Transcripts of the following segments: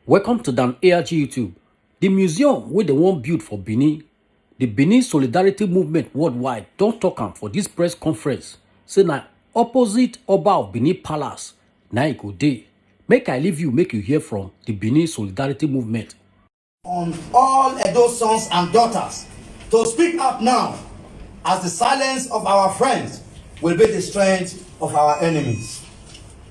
Welcome to Dan ARG YouTube. The museum where they won't build for Benin, the Benin Solidarity Movement worldwide don't talk am for this press conference. Say na opposite Oba of Benin Palace, na e go dey. Make I leave you, make you hear from the Benin Solidarity Movement. On all Edo sons and daughters to speak up now, as the silence of our friends will be the strength of our enemies.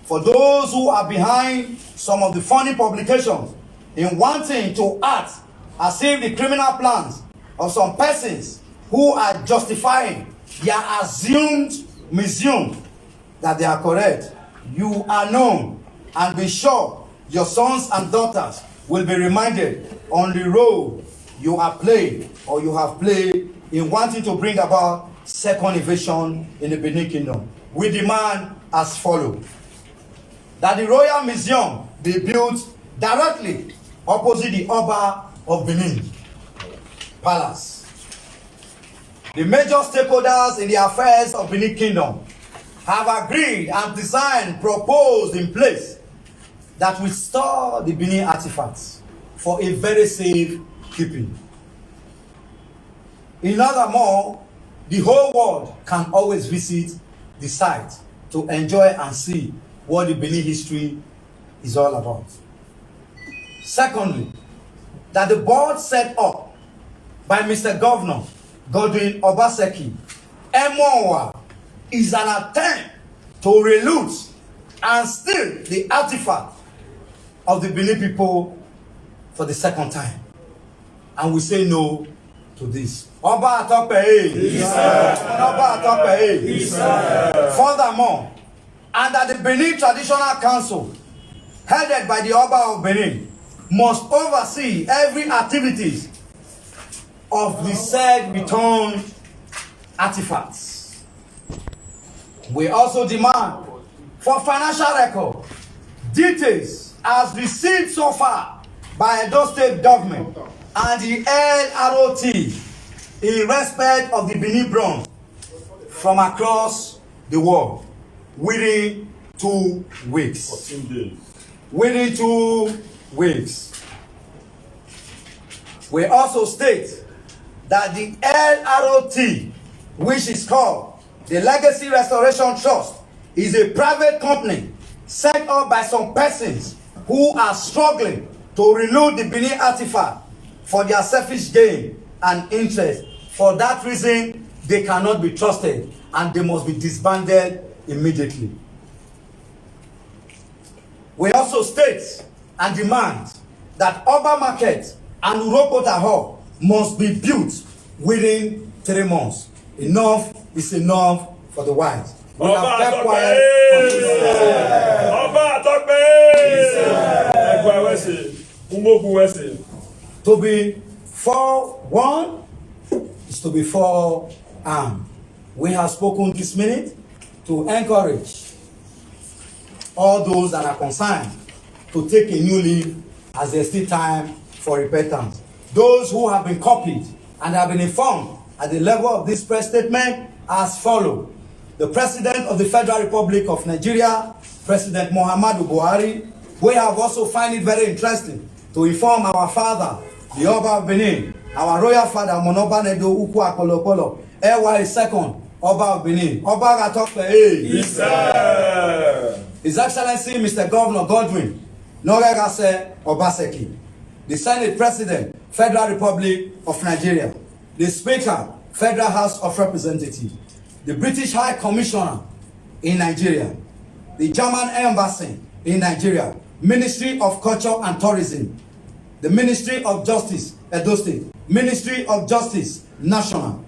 For those who are behind some of the funny publications in wanting to act as if the criminal plans of some persons who are justifying their assumed museum that they are correct, you are known, and be sure your sons and daughters will be reminded on the role you are playing or you have played in wanting to bring about second invasion in the Benin Kingdom. We demand as follows: that the Royal Museum be built directly opposite the Oba of Benin Palace. The major stakeholders in the affairs of Benin Kingdom have agreed and designed, proposed in place that will store the Benin artifacts for a very safe keeping. In other more, the whole world can always visit the site to enjoy and see what the Benin history is all about. Secondly, that the board set up by Mr. Governor Godwin Obaseki Emowa is an attempt to reloot and steal the artifact of the Benin people for the second time. And we say no to this. Oba Atope, Oba Atope. Furthermore, and that the Benin Traditional Council, headed by the Oba of Benin, must oversee every activities of the said returned artifacts. We also demand for financial record details as received so far by Edo State government and the LROT in respect of the Benin bronze from across the world within 2 weeks. 14 days. Within 2 weeks. We also state that the LROT, which is called the Legacy Restoration Trust, is a private company set up by some persons who are struggling to reload the Benin artifact for their selfish gain and interest. For that reason, they cannot be trusted and they must be disbanded immediately. We also state and demand that Oba Market and Uropota Hall must be built within 3 months. Enough is enough for the whites. We have kept quiet to be 4-1 is to be 4-armed. We have spoken this minute to encourage all those that are concerned to take a new leave as there's still time for repentance. Those who have been copied and have been informed at the level of this press statement as follows: the President of the Federal Republic of Nigeria, President Muhammadu Buhari. We have also find it very interesting to inform our father, the Oba of Benin, our royal father, Monoba Nedo Uku Akolopolo, AY second Oba of Benin, Oba Atope. His Excellency Mr. Governor Godwin Noregase Obaseki, the Senate President, Federal Republic of Nigeria, the Speaker, Federal House of Representatives, the British High Commissioner in Nigeria, the German Embassy in Nigeria, Ministry of Culture and Tourism, the Ministry of Justice, Edo State, Ministry of Justice, National,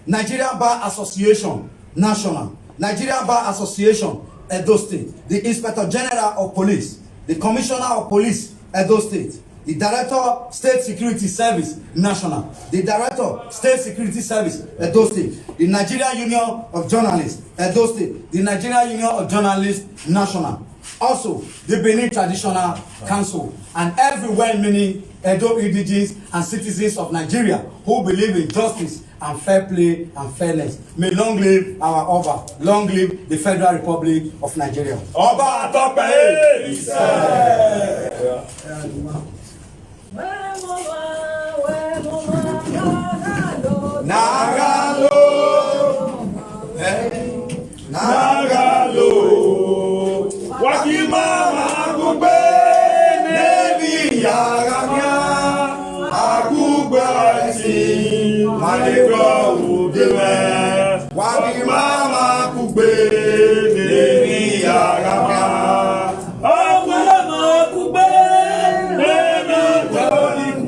Nigeria Bar Association, National, Nigeria Bar Association, Edo State, the Inspector General of Police, the Commissioner of Police, Edo State, the Director, State Security Service, National, the Director, State Security Service, Edo State, the Nigerian Union of Journalists, Edo State, the Nigerian Union of Journalists, National, also the Benin Traditional Council, and every well-meaning Edo indigenes and citizens of Nigeria who believe in justice and fair play and fairness. May long live our Oba. Long live the Federal Republic of Nigeria. Oba Atope! Nagalo, Nagalo, Wakimama Kugbe, Nebi Yagamia, Akugba si, Malego Udeme, Wakimama Kugbe, Nebi Yagamia, Akugba Kugbe, Nebi Yagamia,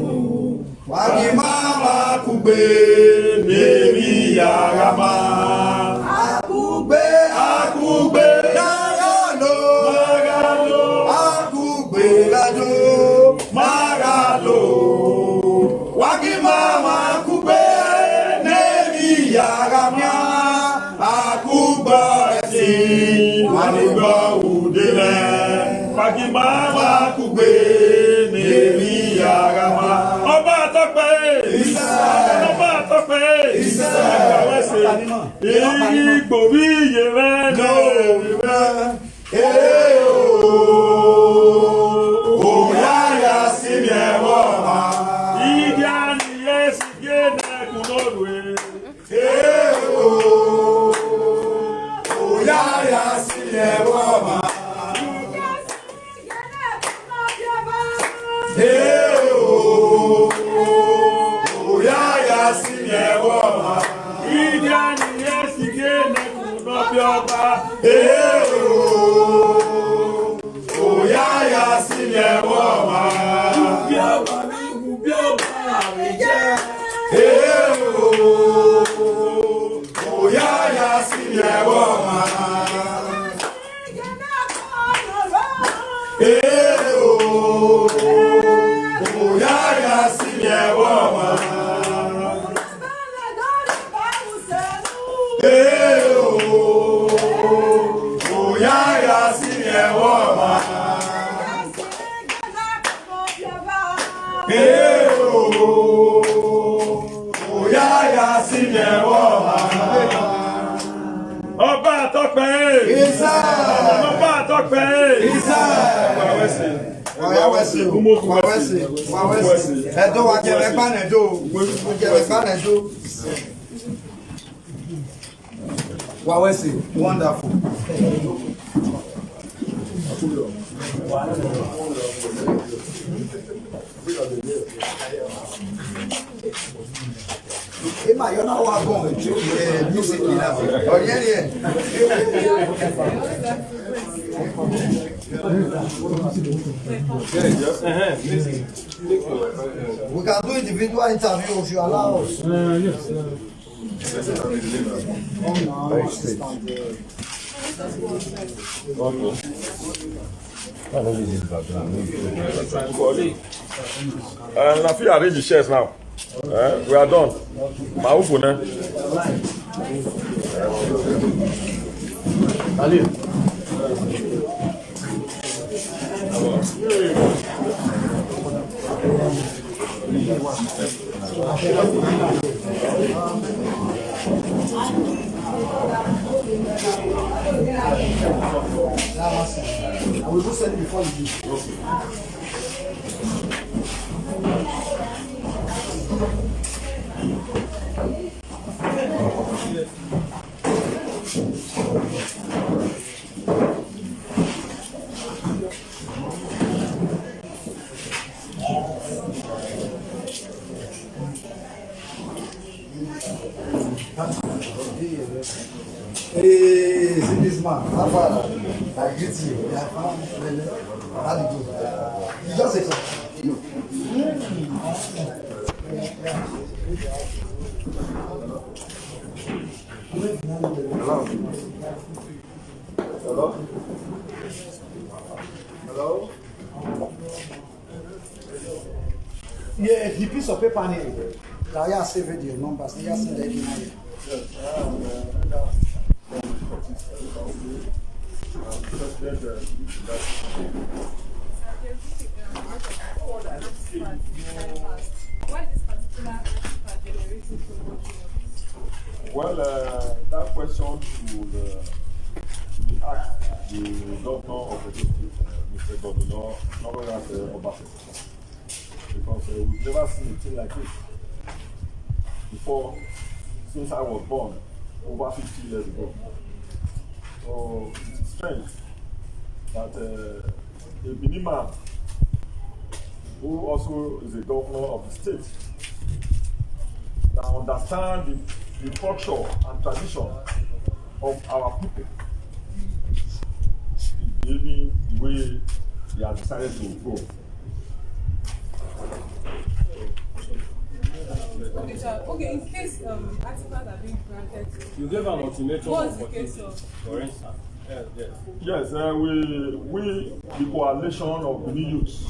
Wakimama Kugbe, Nebi Yagamia. Akugbe, Nagalo, Akugbe Lado, Magalo, Wakimama Akugbe, Nebi Yagamia, Akugba si, Malego Udeme, Wakimama Akugbe, Nebi Yagamia. Ọba Tope, Ọba Tope, Igbo biye no Oyaya simye woma Idiani yesi gene kunorwe Oyaya simye woma Oyaya simye woma Idiani yesi gene kunopioba Oyaya simye woma Oyaya simye woma Oyaya simye woma Oyaya simye woma Oyaya simye woma Ọba Tope Ọba Tope Wawesi Edo wa jẹrẹ gbanedo Wawesi, wonderful. Emma, you're not welcome to music. We can do individual interview if you allow us. Yes. I feel arrange the shares now. We are done. Maufune. Ali. I will just send it before you do. Hey, see this man. How far? I greet you. How do you do? You just say something. Hello. Hello. Hello. Yeah, the piece of paper here. I have saved your numbers. I have seen the email. Well, that question would ask the governor of the district, Mr. but you know, not that Obafemi. Because we've never seen a thing like this before, since I was born, over 50 years ago. So it's strange that a Benin man, who also is a governor of the state, that understand the culture and tradition of our people, is behaving the way he has decided to go. Okay, sir. Okay, in case articles are being granted, You gave an ultimatum what's of the case of? for instance. Yes, yes. Yes, we, the coalition of Benin youths,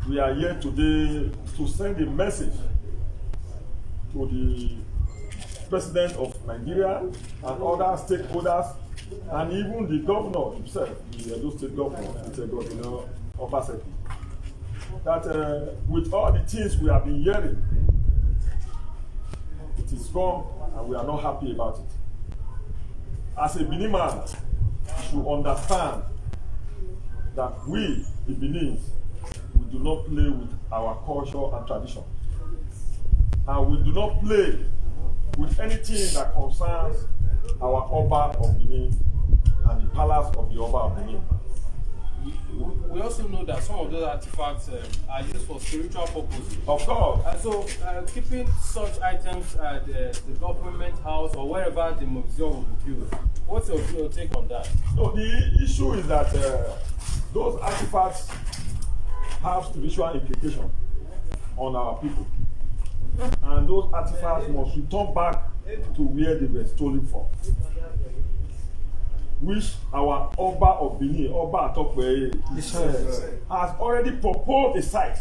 we are here today to send a message to the president of Nigeria and other stakeholders, and even the governor himself, the Edo State governor, Obaseki, that with all the things we have been hearing, it is wrong and we are not happy about it. As a Benin man, you should understand that we, the Beninese, we do not play with our culture and tradition. And we do not play with anything that concerns our Oba of Benin and the palace of the Oba of Benin. We also know that some of those artifacts are used for spiritual purposes. Of course, And so, keeping such items at the government house or wherever the museum will be built, what's your take on that? so the issue is that those artifacts have spiritual implication on our people. And those artifacts must return back to where they were stolen from. Which our Oba of Benin, Oba Atokwe, has already proposed a site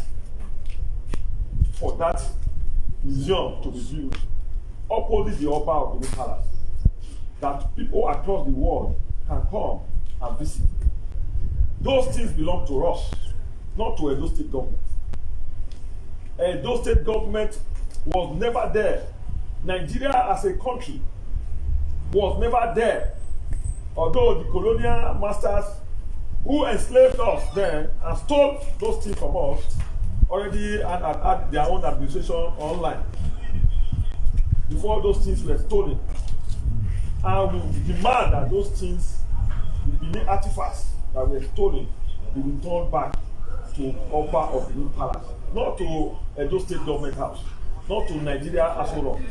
for that museum to be built opposite the Oba of Benin Palace, that people across the world can come and visit. Those things belong to us, not to Edo State government. Edo State government was never there. Nigeria as a country was never there. Although the colonial masters who enslaved us then and stole those things from us already had their own administration online before those things were stolen. And we demand that those things, the artifacts that were stolen, be returned back to Oba of the new palace, not to Edo State government house, not to Nigeria as well.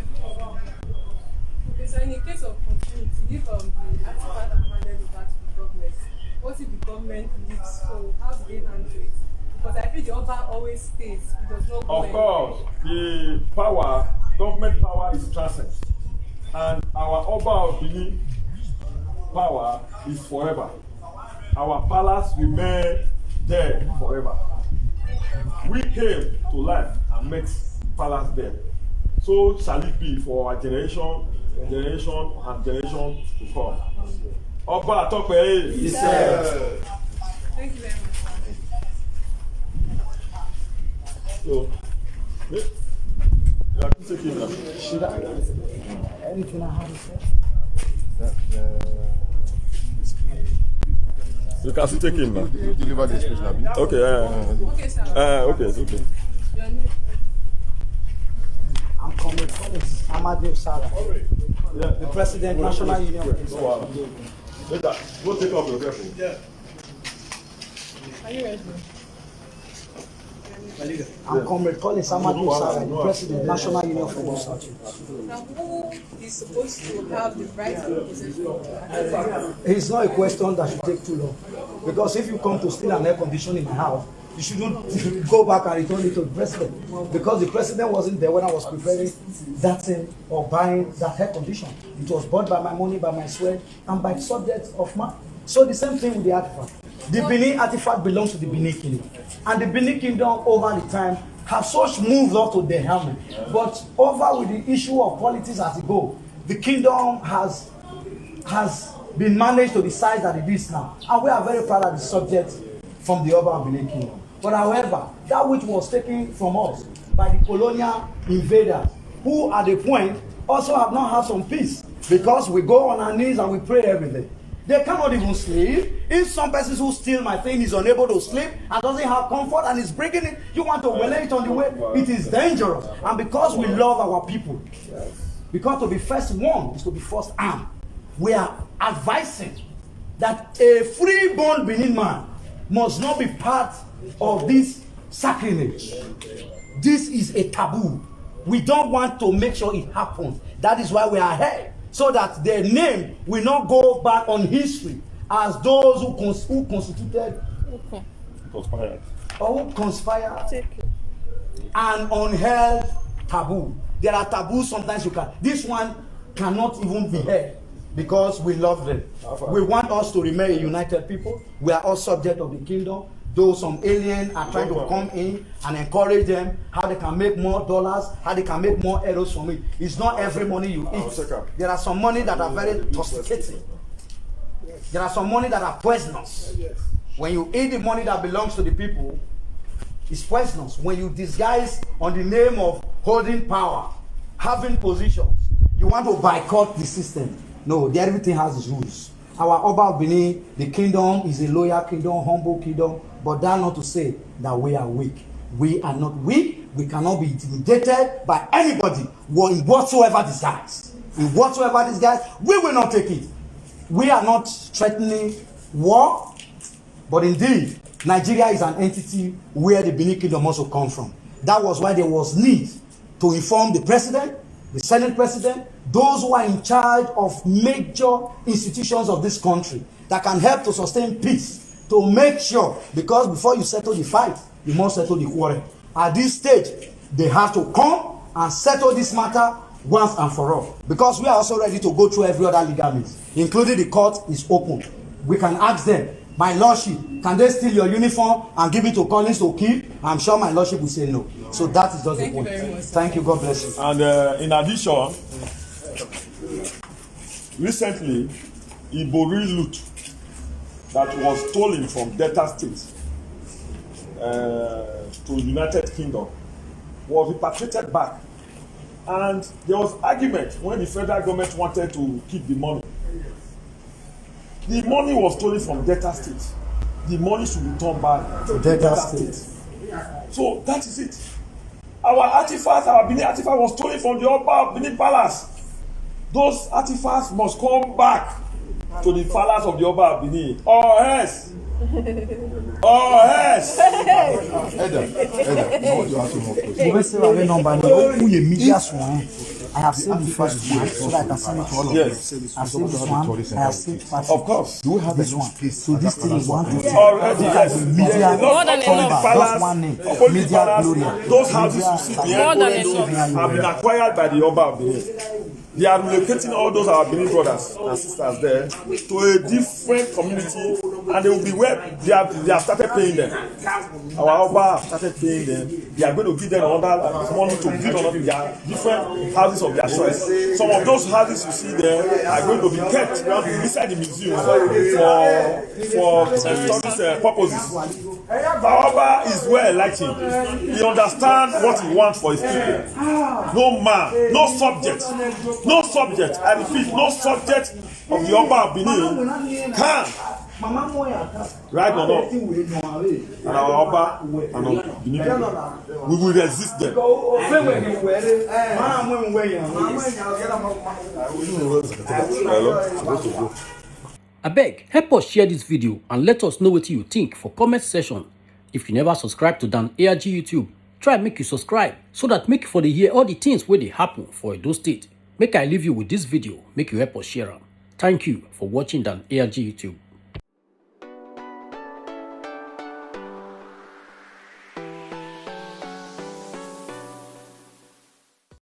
Okay, so in the case of continuity, if the artifact are handed over to the government, what if the government leaves? So how do they handle it? Because I feel the Oba always stays. It does not go Of anywhere. course, the power, government power is transient. And our Oba of Benin power is forever. Our palace remain there forever. We came to life and met palace there. So shall it be for our generation, and generation to come. Oba Atokwe, Thank you very much. So, Should I? Anything I have to say? you can still take him now. You deliver the speech now. Okay, Okay, sir. okay, it's okay. Your name? I'm coming from Amadou Salah, Yeah. the President, National Union. Wow. Later, go take off your careful. Yeah. Are you ready? I'm Comrade Collins Amadou Salah, the President, National Union for Most South. Now, who is supposed to have the right to possession of the artifact? It's not a question that should take too long. Because if you come to steal an air conditioner in my house, you shouldn't go back and return it to the president. Because the president wasn't there when I was preparing that thing or buying that air conditioner. It was bought by my money, by my sweat, and by subjects of mine. So the same thing with the artifact. The Benin artifact belongs to the Benin Kingdom. And the Benin Kingdom over the time have such moved up to the helmet. But over with the issue of politics as it goes, the kingdom has been managed to the size that it is now. And we are very proud of the subject from the Oba Benin Kingdom. But however, that which was taken from us by the colonial invaders, who at the point also have not had some peace, because we go on our knees and we pray every day. They cannot even sleep. If some persons who steal my thing is unable to sleep and doesn't have comfort and is bringing it, you want to relay it on the way, it is dangerous. And because we love our people, because to be first one is to be first armed, we are advising that a free-born Benin man must not be part of this sacrilege. This is a taboo. We don't want to make sure it happens. That is why we are here, so that their name will not go back on history as those who constituted Conspired. or who conspired an unheld taboo. There are taboos sometimes you can. This one cannot even be held because we love them. We want us to remain a united people. We are all subject of the kingdom. Though some aliens are trying to come in and encourage them how they can make more dollars, how they can make more euros from it. It's not every money you eat. There are some money that are very intoxicating. There are some money that are poisonous. When you eat the money that belongs to the people, it's poisonous. When you disguise on the name of holding power, having positions, you want to boycott the system. No, everything has its rules. Our Oba of Benin, the kingdom is a loyal kingdom, humble kingdom, but that not to say that we are weak. We are not weak. We cannot be intimidated by anybody in whatsoever disguise. In whatsoever disguise, we will not take it. We are not threatening war, but indeed, Nigeria is an entity where the Benin kingdom also comes from. That was why there was need to inform the president, the Senate president, those who are in charge of major institutions of this country that can help to sustain peace, to make sure, because before you settle the fight, you must settle the quarrel. At this stage, they have to come and settle this matter once and for all. Because we are also ready to go through every other legal means, including the court is open. We can ask them, my lordship, can they steal your uniform and give it to Collins to keep? I'm sure my lordship will say no. So that is just the point. Thank you. God bless you. And in addition, recently, Ibori loot that was stolen from Delta State to United Kingdom was repatriated back. And there was argument when the federal government wanted to keep the money. The money was stolen from Delta State. The money should return back to Delta State. So that is it. Our artifacts, our Benin artifact was stolen from the Oba of Benin Palace. Those artifacts must come back to the palace of the Oba of Benin. Or else. Or else. I have saved the first one so that I can send it to all of you. Yes. I have saved this one. I have saved part Of course. Do we have this one? So this thing is 1 to 2. Already, yes. Media More than enough. That's one name. Opposite Media palace, Gloria. those houses you see More than behind enough. have been acquired by the Oba of Benin. They are relocating all those our Benin brothers and sisters there to a different community, and they will be where they have started paying them. Our Oba have started paying them. They are going to give them another money to build on their different houses of their choice. Some of those houses you see there are going to be kept inside the museum for studies purposes. Our Oba is well enlightened. He understands what he wants for his people. No man, no subject, I repeat, no subject of the Oba of Benin can right or not, and our Oba and our Benin people, we will resist them. Abeg, help us share this video and let us know what you think for comment section. If you never subscribe to Dan ARG YouTube, try make you subscribe so that make you for the hear all the things where they happen for Edo State. Make I leave you with this video, make you help us share them. Thank you for watching Dan ARG YouTube.